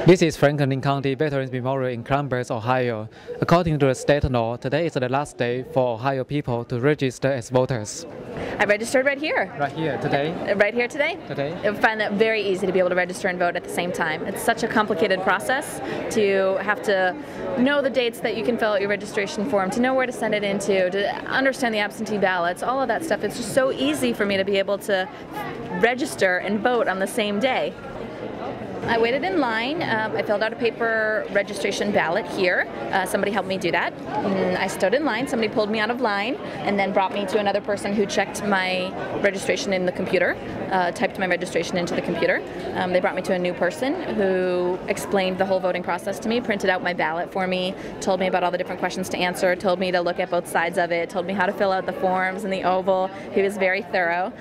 This is Franklin County Veterans Memorial in Columbus, Ohio. According to the state law, today is the last day for Ohio people to register as voters. I registered right here. Right here, today? Right here today? Today. I find that very easy to be able to register and vote at the same time. It's such a complicated process to have to know the dates that you can fill out your registration form, to know where to send it into, to understand the absentee ballots, all of that stuff. It's just so easy for me to be able to register and vote on the same day. I waited in line. I filled out a paper registration ballot here. Somebody helped me do that. And I stood in line. Somebody pulled me out of line and then brought me to another person who checked my registration in the computer, typed my registration into the computer. They brought me to a new person who explained the whole voting process to me, printed out my ballot for me, told me about all the different questions to answer, told me to look at both sides of it, told me how to fill out the forms and the oval. He was very thorough.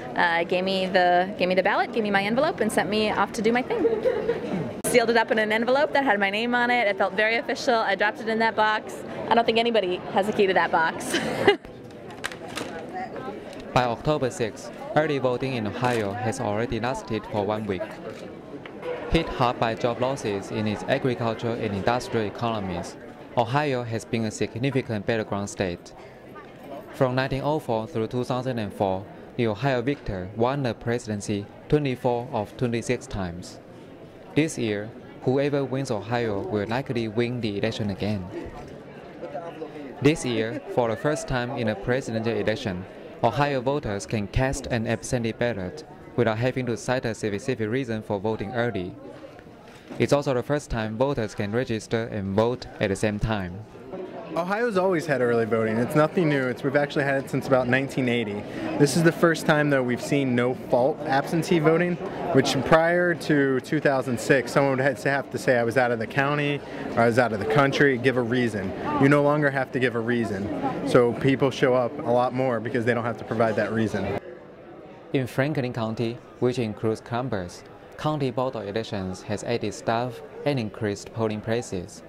Gave me the ballot, gave me my envelope, and sent me off to do my thing. Sealed it up in an envelope that had my name on it. It felt very official. I dropped it in that box. I don't think anybody has a key to that box. By October 6, early voting in Ohio has already lasted for 1 week. Hit hard by job losses in its agricultural and industrial economies, Ohio has been a significant battleground state. From 1904 through 2004, the Ohio victor won the presidency 24 of 26 times. This year, whoever wins Ohio will likely win the election again. This year, for the first time in a presidential election, Ohio voters can cast an absentee ballot without having to cite a specific reason for voting early. It's also the first time voters can register and vote at the same time. Ohio's always had early voting. It's nothing new. We've actually had it since about 1980. This is the first time though we've seen no-fault absentee voting, which prior to 2006, someone would have to say I was out of the county or I was out of the country, give a reason. You no longer have to give a reason. So people show up a lot more because they don't have to provide that reason. In Franklin County, which includes Columbus, County Board of Elections has added staff and increased polling places.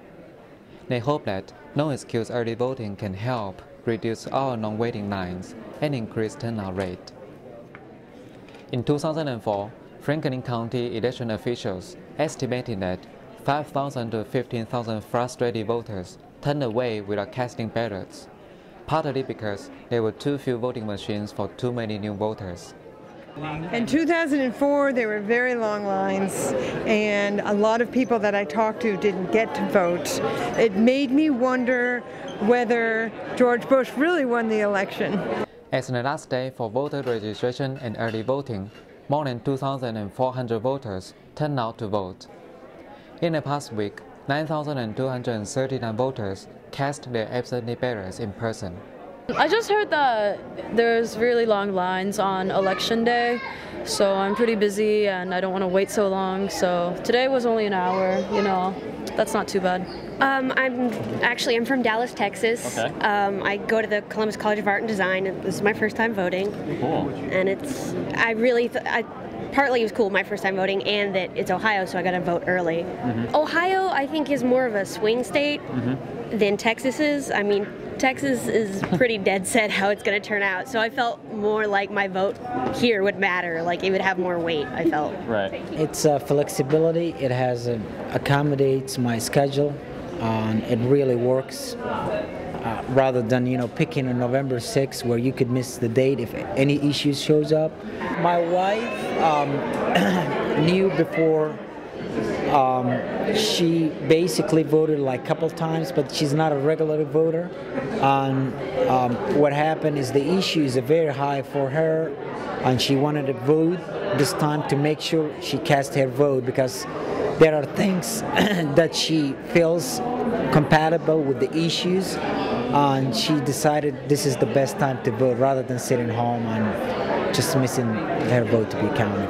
They hope that no-excuse early voting can help reduce our long waiting lines and increase turnout rate. In 2004, Franklin County election officials estimated that 5,000 to 15,000 frustrated voters turned away without casting ballots, partly because there were too few voting machines for too many new voters. In 2004, there were very long lines, and a lot of people that I talked to didn't get to vote. It made me wonder whether George Bush really won the election. As the last day for voter registration and early voting, more than 2,400 voters turned out to vote. In the past week, 9,239 voters cast their absentee ballots in person. I just heard that there's really long lines on election day, so I'm pretty busy and I don't want to wait so long, so today was only an hour, that's not too bad. I'm from Dallas, Texas. Okay. I go to the Columbus College of Art and Design. This is my first time voting. Cool. And partly it was cool, my first time voting, and that it's Ohio, so I got to vote early. Mm-hmm. Ohio, I think, is more of a swing state than Texas is. I mean, Texas is pretty dead set how it's going to turn out, so I felt more like my vote here would matter, like it would have more weight, I felt. Right. It's flexibility. It has accommodates my schedule, and it really works. Rather than picking a November 6th where you could miss the date if any issues shows up. My wife knew before. She basically voted like a couple times, but she's not a regular voter. And what happened is the issue is very high for her, and she wanted to vote this time to make sure she cast her vote because there are things that she feels compatible with the issues, and she decided this is the best time to vote rather than sitting home and just missing her vote to be counted.